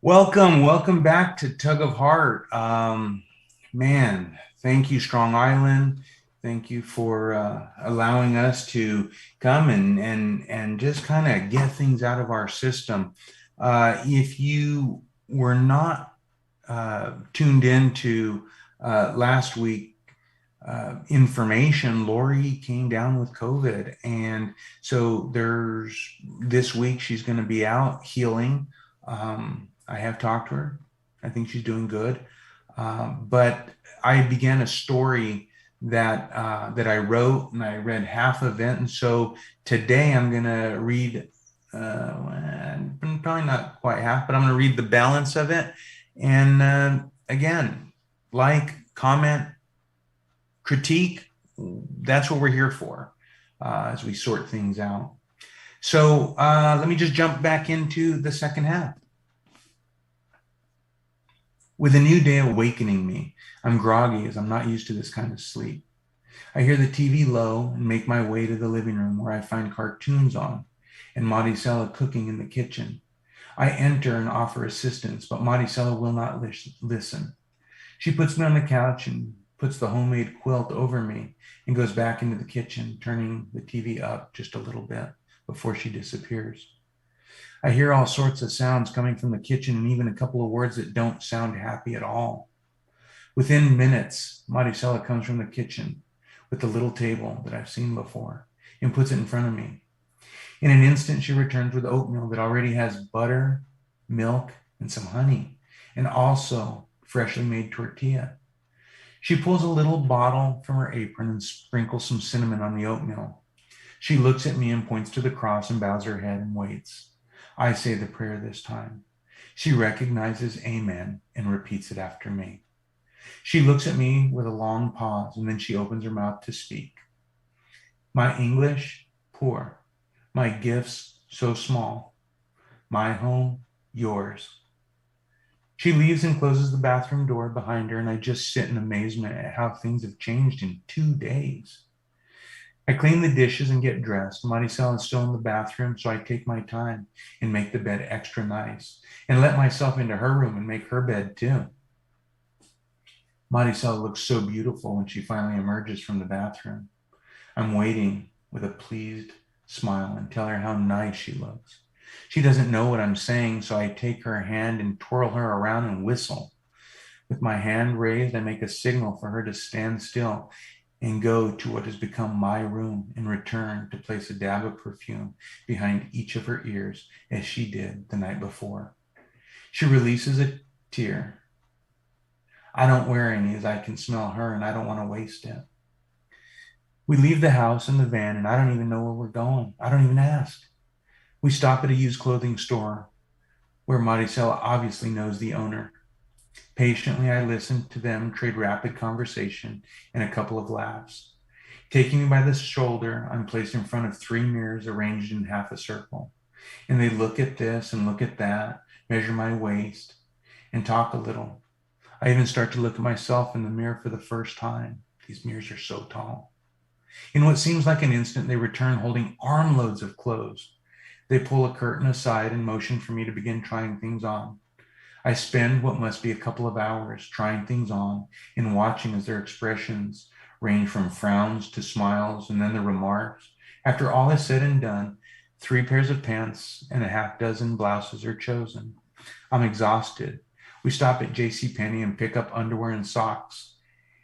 Welcome back to Tug of Heart. Man, thank you, Strong Island. Thank you for allowing us to come and just kind of get things out of our system. If you were not tuned into last week information, Lori came down with COVID, and so there's this week she's going to be out healing. I have talked to her. I think she's doing good. But I began a story that I wrote, and I read half of it, and so today I'm going to read. Probably not quite half, but I'm going to read the balance of it. And again, like, comment, critique. That's what we're here for as we sort things out. So let me just jump back into the second half. With a new day awakening me, I'm groggy as I'm not used to this kind of sleep. I hear the TV low and make my way to the living room where I find cartoons on and Maricela cooking in the kitchen. I enter and offer assistance, but Maricela will not listen. She puts me on the couch and puts the homemade quilt over me and goes back into the kitchen, turning the TV up just a little bit before she disappears. I hear all sorts of sounds coming from the kitchen and even a couple of words that don't sound happy at all. Within minutes, Maricela comes from the kitchen with the little table that I've seen before and puts it in front of me. In an instant, she returns with oatmeal that already has butter, milk, and some honey, and also freshly made tortilla. She pulls a little bottle from her apron and sprinkles some cinnamon on the oatmeal. She looks at me and points to the cross and bows her head and waits. I say the prayer this time. She recognizes Amen and repeats it after me. She looks at me with a long pause and then she opens her mouth to speak. My English, poor. My gifts, so small. My home, yours. She leaves and closes the bathroom door behind her, and I just sit in amazement at how things have changed in 2 days. I clean the dishes and get dressed. Maricel is still in the bathroom, so I take my time and make the bed extra nice and let myself into her room and make her bed too. Maricel looks so beautiful when she finally emerges from the bathroom. I'm waiting with a pleased smile and tell her how nice she looks. She doesn't know what I'm saying, so I take her hand and twirl her around and whistle. With my hand raised, I make a signal for her to stand still and go to what has become my room and return to place a dab of perfume behind each of her ears as she did the night before. She releases a tear. I don't wear any as I can smell her and I don't want to waste it. We leave the house in the van and I don't even know where we're going. I don't even ask. We stop at a used clothing store where Maricela obviously knows the owner. Patiently, I listen to them trade rapid conversation and a couple of laughs. Taking me by the shoulder, I'm placed in front of three mirrors arranged in half a circle. And they look at this and look at that, measure my waist, and talk a little. I even start to look at myself in the mirror for the first time. These mirrors are so tall. In what seems like an instant, they return holding armloads of clothes. They pull a curtain aside and motion for me to begin trying things on. I spend what must be a couple of hours trying things on and watching as their expressions range from frowns to smiles and then the remarks. After all is said and done, 3 pairs of pants and a half dozen blouses are chosen. I'm exhausted. We stop at J.C. Penney and pick up underwear and socks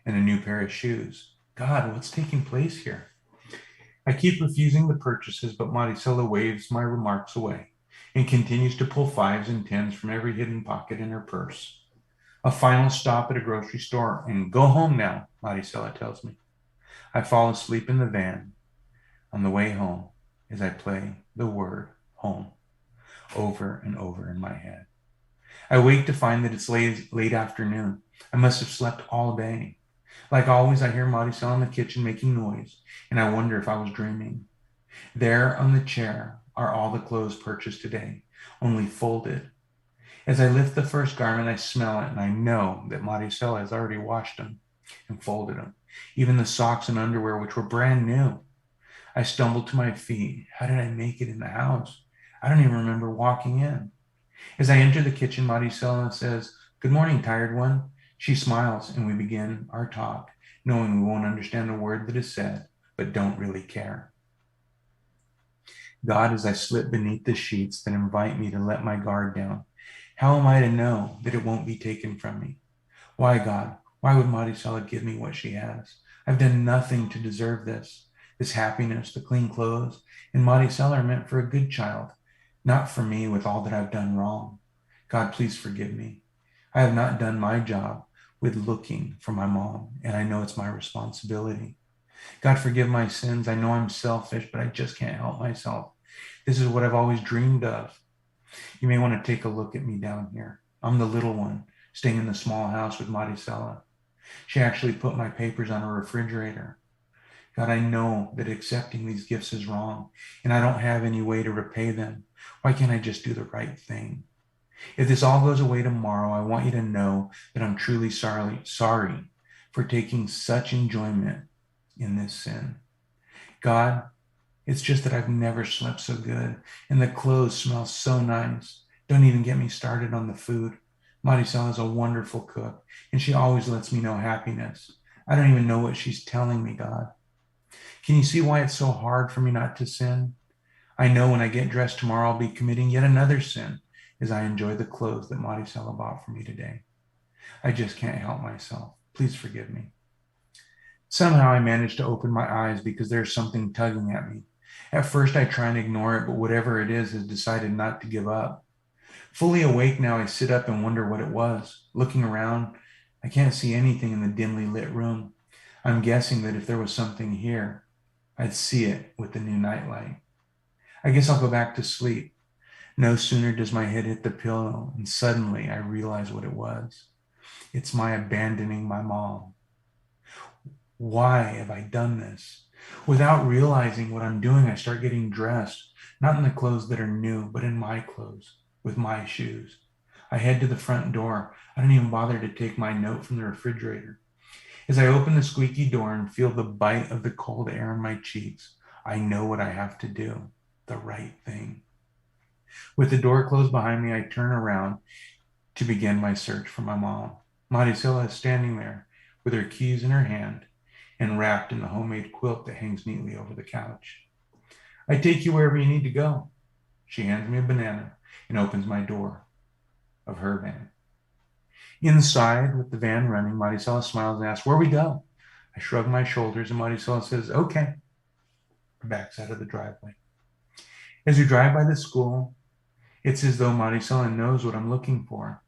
and a new pair of shoes. God, what's taking place here? I keep refusing the purchases, but Maricela waves my remarks away and continues to pull fives and tens from every hidden pocket in her purse. A final stop at a grocery store and go home now, Maricela tells me. I fall asleep in the van on the way home as I play the word home over and over in my head. I wake to find that it's late afternoon. I must have slept all day. Like always, I hear Maricel in the kitchen making noise, and I wonder if I was dreaming. There on the chair are all the clothes purchased today, only folded. As I lift the first garment, I smell it, and I know that Maricela has already washed them and folded them, even the socks and underwear, which were brand new. I stumble to my feet. How did I make it in the house? I don't even remember walking in. As I enter the kitchen, Maricela says, "Good morning, tired one." She smiles and we begin our talk, knowing we won't understand a word that is said, but don't really care. God, as I slip beneath the sheets that invite me to let my guard down, how am I to know that it won't be taken from me? Why, God? Why would Maricela give me what she has? I've done nothing to deserve this. This happiness, the clean clothes, and Maricela are meant for a good child, not for me with all that I've done wrong. God, please forgive me. I have not done my job with looking for my mom, and I know it's my responsibility. God, forgive my sins. I know I'm selfish, but I just can't help myself. This is what I've always dreamed of. You may want to take a look at me down here. I'm the little one, staying in the small house with Maricela. She actually put my papers on a refrigerator. God, I know that accepting these gifts is wrong, and I don't have any way to repay them. Why can't I just do the right thing? If this all goes away tomorrow, I want you to know that I'm truly sorry for taking such enjoyment in this sin. God, it's just that I've never slept so good, and the clothes smell so nice. Don't even get me started on the food. Maricela is a wonderful cook, and she always lets me know happiness. I don't even know what she's telling me, God. Can you see why it's so hard for me not to sin? I know when I get dressed tomorrow, I'll be committing yet another sin as I enjoy the clothes that Maricela bought for me today. I just can't help myself. Please forgive me. Somehow I manage to open my eyes because there's something tugging at me. At first, I try and ignore it, but whatever it is has decided not to give up. Fully awake now, I sit up and wonder what it was. Looking around, I can't see anything in the dimly lit room. I'm guessing that if there was something here, I'd see it with the new nightlight. I guess I'll go back to sleep. No sooner does my head hit the pillow, and suddenly I realize what it was. It's my abandoning my mom. Why have I done this? Without realizing what I'm doing, I start getting dressed, not in the clothes that are new, but in my clothes, with my shoes. I head to the front door. I don't even bother to take my note from the refrigerator. As I open the squeaky door and feel the bite of the cold air in my cheeks, I know what I have to do, the right thing. With the door closed behind me, I turn around to begin my search for my mom. Maricela is standing there with her keys in her hand and wrapped in the homemade quilt that hangs neatly over the couch. I take you wherever you need to go. She hands me a banana and opens my door of her van. Inside, with the van running, Maricela smiles and asks, "Where we go?" I shrug my shoulders and Maricela says, "Okay." Backs out of the driveway. As we drive by the school, it's as though Maricela knows what I'm looking for.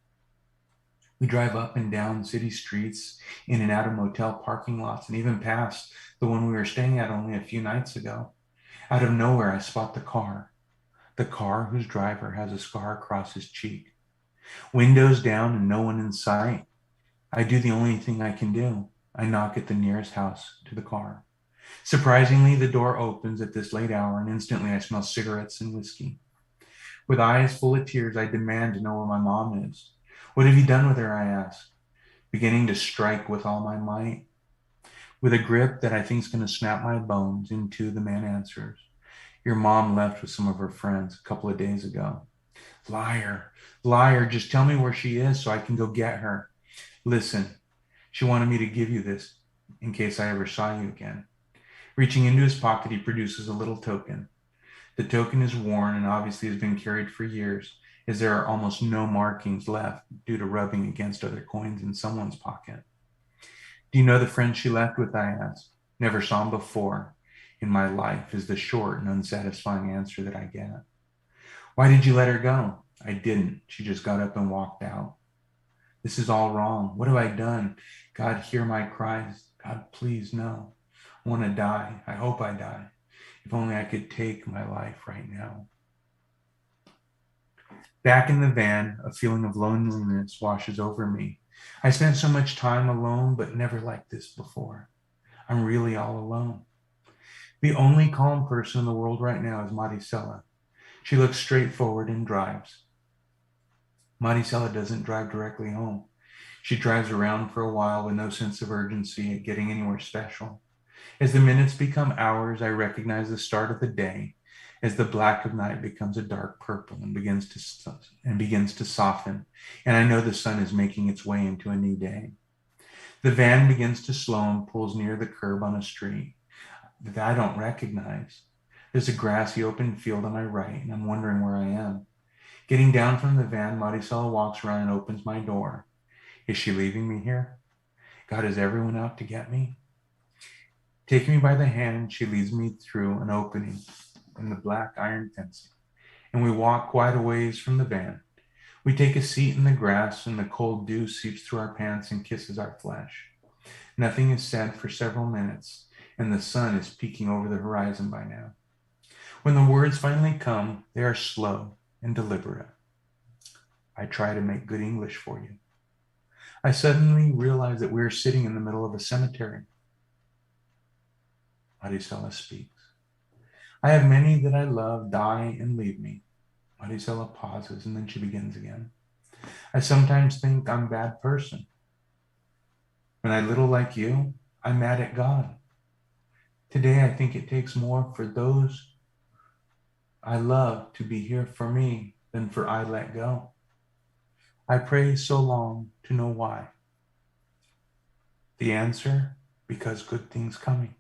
We drive up and down city streets, in and out of motel parking lots, and even past the one we were staying at only a few nights ago. Out of nowhere, I spot the car whose driver has a scar across his cheek. Windows down and no one in sight. I do the only thing I can do. I knock at the nearest house to the car. Surprisingly, the door opens at this late hour, and instantly I smell cigarettes and whiskey. With eyes full of tears, I demand to know where my mom is. "What have you done with her?" I ask, beginning to strike with all my might. With a grip that I think is going to snap my bones in two, the man answers, "Your mom left with some of her friends a couple of days ago." Liar, liar, just tell me where she is so I can go get her. Listen, she wanted me to give you this in case I ever saw you again. Reaching into his pocket, he produces a little token. The token is worn and obviously has been carried for years, as there are almost no markings left due to rubbing against other coins in someone's pocket. "Do you know the friend she left with?" I asked. "Never saw him before in my life," is the short and unsatisfying answer that I get. "Why did you let her go?" "I didn't. She just got up and walked out." This is all wrong. What have I done? God, hear my cries. God, please, no. I want to die. I hope I die. If only I could take my life right now. Back in the van, a feeling of loneliness washes over me. I spent so much time alone, but never like this before. I'm really all alone. The only calm person in the world right now is Maricela. She looks straightforward and drives. Maricela doesn't drive directly home. She drives around for a while with no sense of urgency at getting anywhere special. As the minutes become hours, I recognize the start of the day as the black of night becomes a dark purple and begins to soften, and I know the sun is making its way into a new day. The van begins to slow and pulls near the curb on a street that I don't recognize. There's a grassy open field on my right, and I'm wondering where I am. Getting down from the van, Maricela walks around and opens my door. Is she leaving me here? God, is everyone out to get me? Taking me by the hand, she leads me through an opening in the black iron fencing, and we walk quite a ways from the van. We take a seat in the grass, and the cold dew seeps through our pants and kisses our flesh. Nothing is said for several minutes, and the sun is peeking over the horizon by now. When the words finally come, they are slow and deliberate. I try to make good English for you. I suddenly realize that we are sitting in the middle of a cemetery. Maricela speaks. I have many that I love die and leave me. Maricela pauses, and then she begins again. I sometimes think I'm a bad person. When I little like you, I'm mad at God. Today, I think it takes more for those I love to be here for me than for I let go. I pray so long to know why. The answer, because good things coming.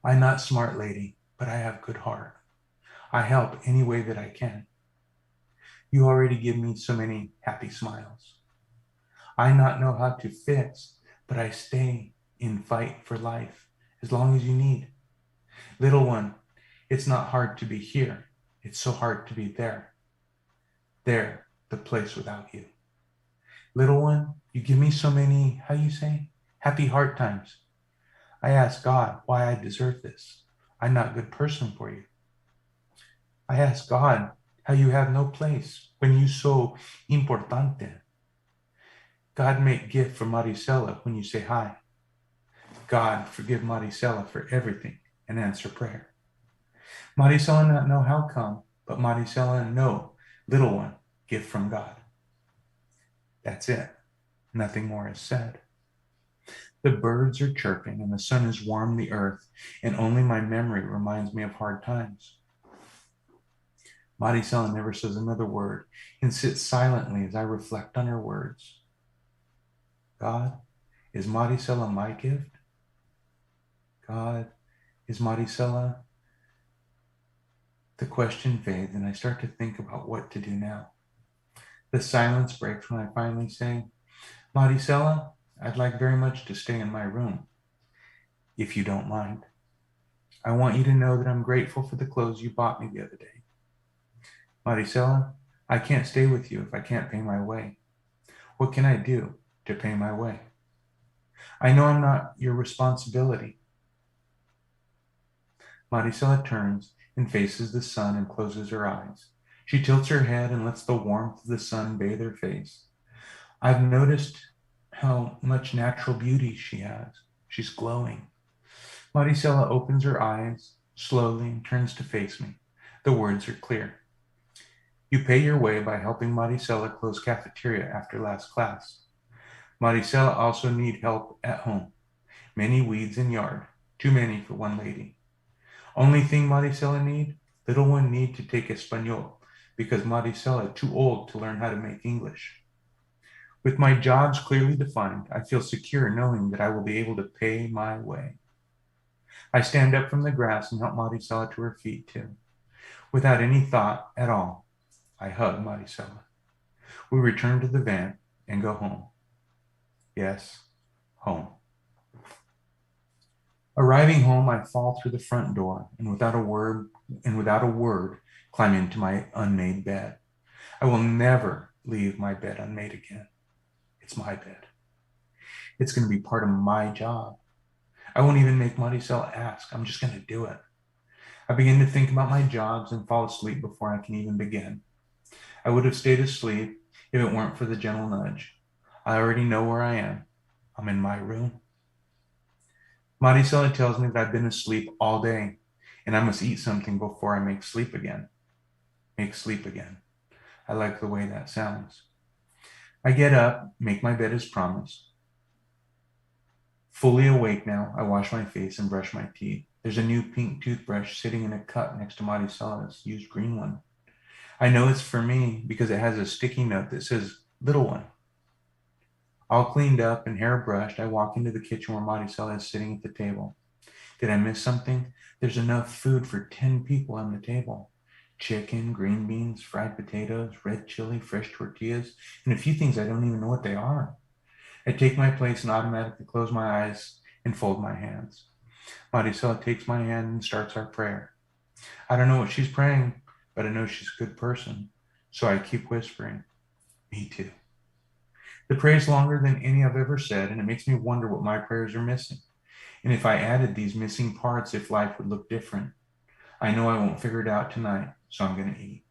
I'm not smart, lady, but I have good heart. I help any way that I can. You already give me so many happy smiles. I not know how to fix, but I stay in fight for life as long as you need. Little one, it's not hard to be here. It's so hard to be there. There, the place without you. Little one, you give me so many, how you say, happy heart times. I ask God why I deserve this. I'm not a good person for you. I ask God how you have no place when you so importante. God make gift for Maricela when you say hi. God forgive Maricela for everything and answer prayer. Maricela not know how come, but Maricela know, little one, gift from God. That's it. Nothing more is said. The birds are chirping and the sun has warmed the earth, and only my memory reminds me of hard times. Maricela never says another word and sits silently as I reflect on her words. God, is Maricela my gift? God, is Maricela? The question fades and I start to think about what to do now. The silence breaks when I finally say, Maricela, I'd like very much to stay in my room, if you don't mind. I want you to know that I'm grateful for the clothes you bought me the other day. Maricela, I can't stay with you if I can't pay my way. What can I do to pay my way? I know I'm not your responsibility. Maricela turns and faces the sun and closes her eyes. She tilts her head and lets the warmth of the sun bathe her face. I've noticed how much natural beauty she has. She's glowing. Maricela opens her eyes slowly and turns to face me. The words are clear. You pay your way by helping Maricela close cafeteria after last class. Maricela also need help at home. Many weeds in yard. Too many for one lady. Only thing Maricela need? Little one need to take Espanol because Maricela too old to learn how to make English. With my jobs clearly defined, I feel secure knowing that I will be able to pay my way. I stand up from the grass and help Maricela to her feet too. Without any thought at all, I hug Maricela. We return to the van and go home. Yes, home. Arriving home, I fall through the front door and without a word, climb into my unmade bed. I will never leave my bed unmade again. It's my bed. It's going to be part of my job. I won't even make Maricela ask. I'm just going to do it. I begin to think about my jobs and fall asleep before I can even begin. I would have stayed asleep if it weren't for the gentle nudge. I already know where I am. I'm in my room. Maricela tells me that I've been asleep all day and I must eat something before I make sleep again. Make sleep again. I like the way that sounds. I get up, make my bed as promised. Fully awake now, I wash my face and brush my teeth. There's a new pink toothbrush sitting in a cup next to Maricela's used green one. I know it's for me because it has a sticky note that says little one. All cleaned up and hair brushed, I walk into the kitchen where Maricela is sitting at the table. Did I miss something? There's enough food for 10 people on the table. Chicken, green beans, fried potatoes, red chili, fresh tortillas, and a few things I don't even know what they are. I take my place and automatically close my eyes and fold my hands. Maricela takes my hand and starts our prayer. I don't know what she's praying, but I know she's a good person. So I keep whispering, me too. The prayer is longer than any I've ever said, and it makes me wonder what my prayers are missing. And if I added these missing parts, if life would look different. I know I won't figure it out tonight, so I'm going to eat.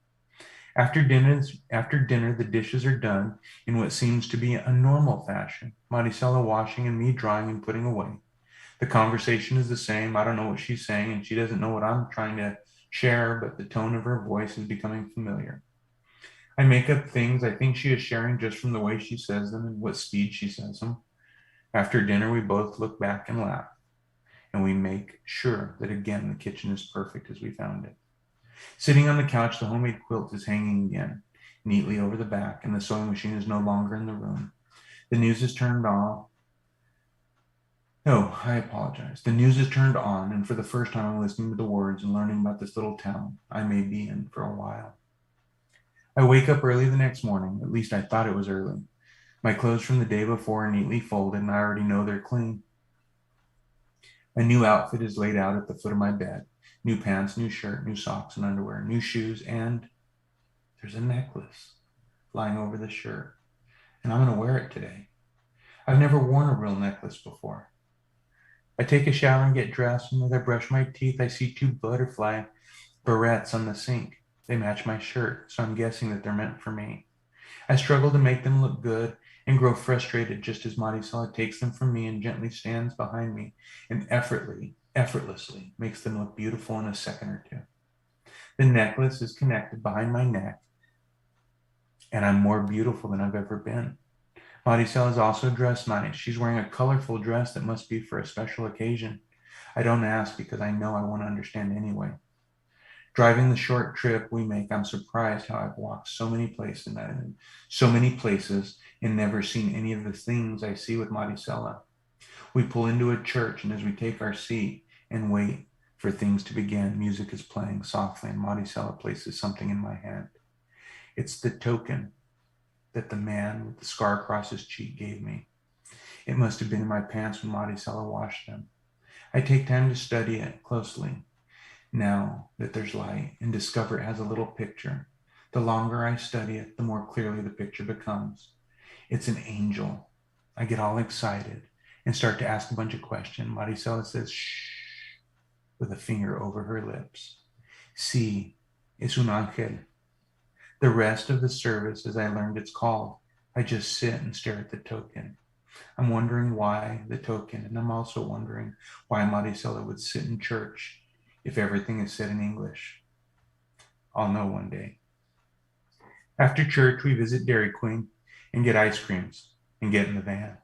After dinner, the dishes are done in what seems to be a normal fashion. Maricela washing and me drying and putting away. The conversation is the same. I don't know what she's saying, and she doesn't know what I'm trying to share, but the tone of her voice is becoming familiar. I make up things I think she is sharing just from the way she says them and what speed she says them. After dinner, we both look back and laugh, and we make sure that again the kitchen is perfect as we found it. Sitting on the couch, the homemade quilt is hanging again, neatly over the back, and the sewing machine is no longer in the room. The news is turned on. No, I apologize. The news is turned on, and for the first time, I'm listening to the words and learning about this little town I may be in for a while. I wake up early the next morning. At least I thought it was early. My clothes from the day before are neatly folded, and I already know they're clean. A new outfit is laid out at the foot of my bed. New pants, new shirt, new socks and underwear, new shoes, and there's a necklace lying over the shirt. And I'm going to wear it today. I've never worn a real necklace before. I take a shower and get dressed, and as I brush my teeth, I see two butterfly barrettes on the sink. They match my shirt, so I'm guessing that they're meant for me. I struggle to make them look good and grow frustrated just as Maricela takes them from me and gently stands behind me and effortlessly makes them look beautiful in a second or two. The necklace is connected behind my neck, and I'm more beautiful than I've ever been. Maricela is also dressed nice. She's wearing a colorful dress that must be for a special occasion. I don't ask because I know I want to understand anyway. Driving the short trip we make, I'm surprised how I've walked so many places and never seen any of the things I see with Maricela. We pull into a church, and as we take our seat and wait for things to begin, music is playing softly, and Maricela places something in my hand. It's the token that the man with the scar across his cheek gave me. It must have been in my pants when Maricela washed them. I take time to study it closely now that there's light and discover it has a little picture. The longer I study it, the more clearly the picture becomes. It's an angel. I get all excited and start to ask a bunch of questions. Maricela says, shh, with a finger over her lips. Sí, es un ángel. The rest of the service, as I learned it's called, I just sit and stare at the token. I'm wondering why the token, and I'm also wondering why Maricela would sit in church if everything is said in English. I'll know one day. After church, we visit Dairy Queen and get ice creams and get in the van.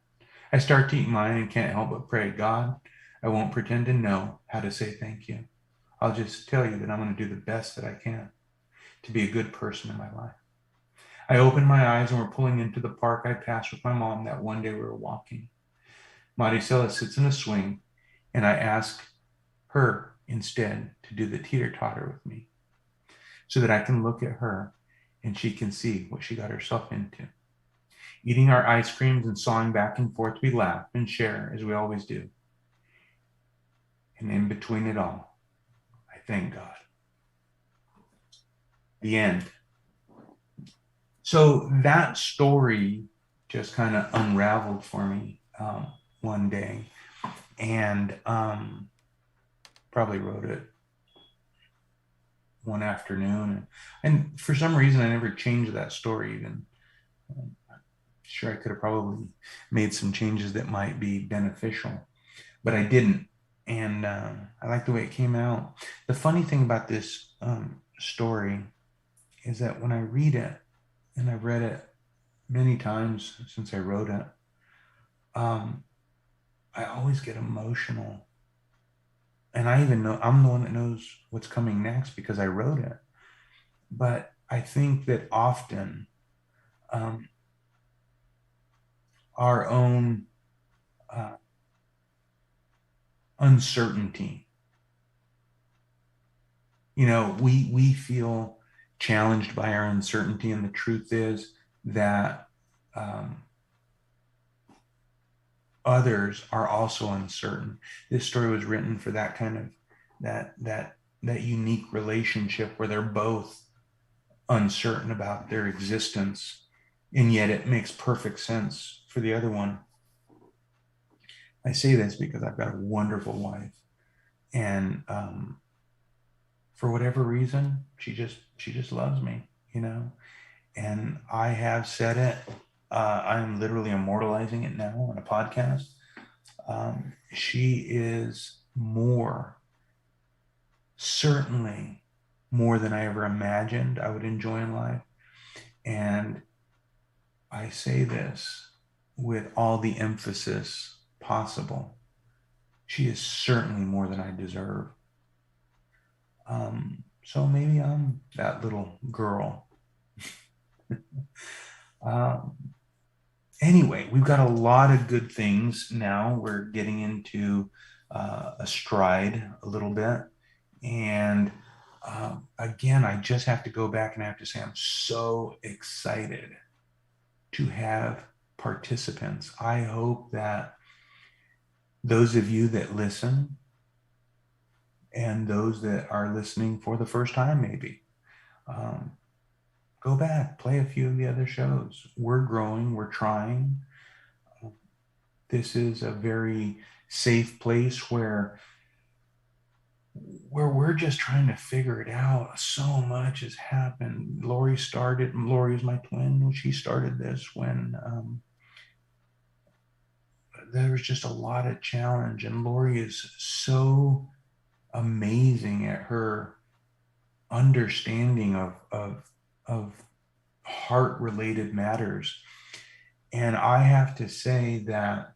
I start to eat mine and can't help but pray, God, I won't pretend to know how to say thank you. I'll just tell you that I'm going to do the best that I can to be a good person in my life. I open my eyes and we're pulling into the park I passed with my mom that one day we were walking. Maricela sits in a swing, and I ask her instead to do the teeter-totter with me so that I can look at her and she can see what she got herself into. Eating our ice creams and sawing back and forth, we laugh and share as we always do. And in between it all, I thank God. The end. So that story just kind of unraveled for me one day, and probably wrote it one afternoon. And for some reason, I never changed that story even. I'm sure I could have probably made some changes that might be beneficial, but I didn't. And I like the way it came out. The funny thing about this story is that when I read it, and I've read it many times since I wrote it, I always get emotional. and I even know I'm the one that knows what's coming next because I wrote it. But I think that often um, our own uh, uncertainty, we feel challenged by our uncertainty, and the truth is that um, others are also uncertain. This story was written for that kind of that unique relationship where they're both uncertain about their existence, and yet it makes perfect sense for the other one. I say this because I've got a wonderful wife, and for whatever reason, she just loves me, And I have said it. I'm literally immortalizing it now on a podcast. She is certainly more than I ever imagined I would enjoy in life. And I say this with all the emphasis possible. She is certainly more than I deserve. So maybe I'm that little girl. um, anyway, we've got a lot of good things now. We're getting into a stride a little bit. And again, I just have to go back and I have to say, I'm so excited to have participants. I hope that those of you that listen and those that are listening for the first time, maybe, um, go back, play a few of the other shows. We're growing, we're trying. This is a very safe place where we're just trying to figure it out. So much has happened. Lori is my twin. She started this when there was just a lot of challenge. And Lori is so amazing at her understanding of heart related matters. And I have to say that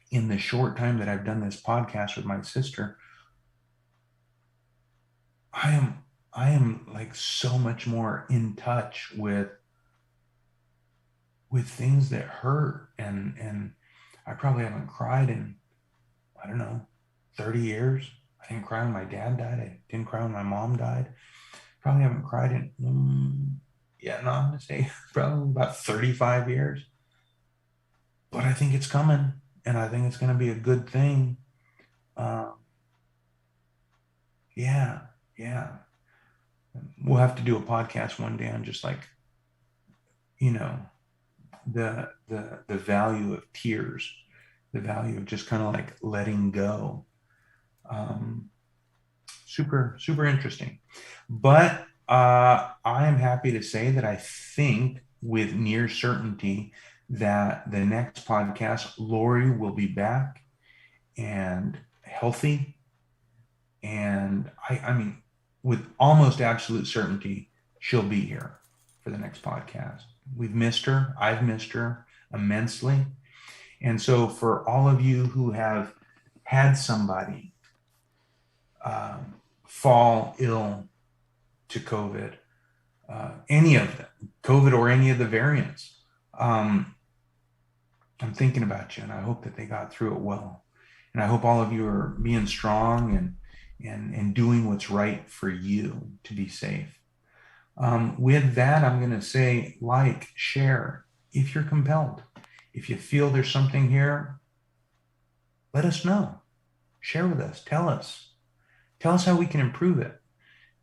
in the short time that I've done this podcast with my sister, I am like so much more in touch with things that hurt, and I probably haven't cried in, I don't know, 30 years. I didn't cry when my dad died. I didn't cry when my mom died. Probably haven't cried in I'm gonna say probably about 35 years. But I think it's coming, and I think it's gonna be a good thing. uh, yeah, yeah, we'll have to do a podcast one day on just like, you know the value of tears, the value of just kind of like letting go. um, super interesting. But I am happy to say that I think with near certainty that the next podcast, Lori will be back and healthy. And I mean, with almost absolute certainty, she'll be here for the next podcast. We've missed her. I've missed her immensely. And so, for all of you who have had somebody fall ill to COVID, any of them, COVID or any of the variants, I'm thinking about you, and I hope that they got through it well. And I hope all of you are being strong and doing what's right for you to be safe. With that, I'm going to say like, share if you're compelled. If you feel there's something here, let us know. Share with us. Tell us. Tell us how we can improve it.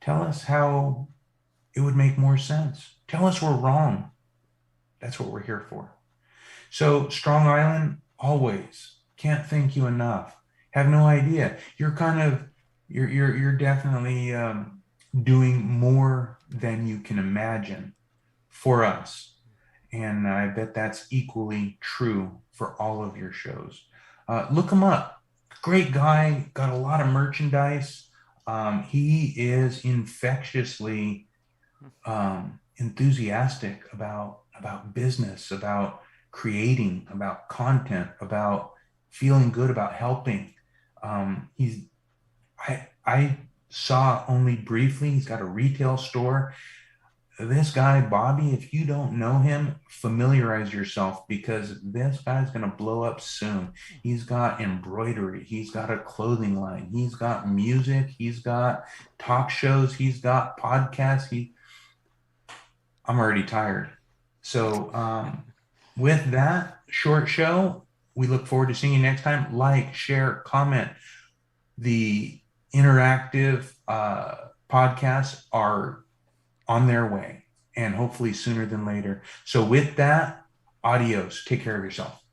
Tell us how it would make more sense. Tell us we're wrong. That's what we're here for. So, Strong Island, always can't thank you enough. Have no idea. You're definitely doing more than you can imagine for us. And I bet that's equally true for all of your shows. Look him up. Great guy, got a lot of merchandise. He is infectiously enthusiastic about business, about creating, about content, about feeling good, about helping. He's I saw only briefly. He's got a retail store. This guy, Bobby, if you don't know him, familiarize yourself because this guy's going to blow up soon. He's got embroidery, he's got a clothing line, he's got music, he's got talk shows, he's got podcasts. I'm already tired. So, with that short show, we look forward to seeing you next time. Like, share, comment. The interactive podcasts are on their way and hopefully sooner than later. So with that, adios. Take care of yourself.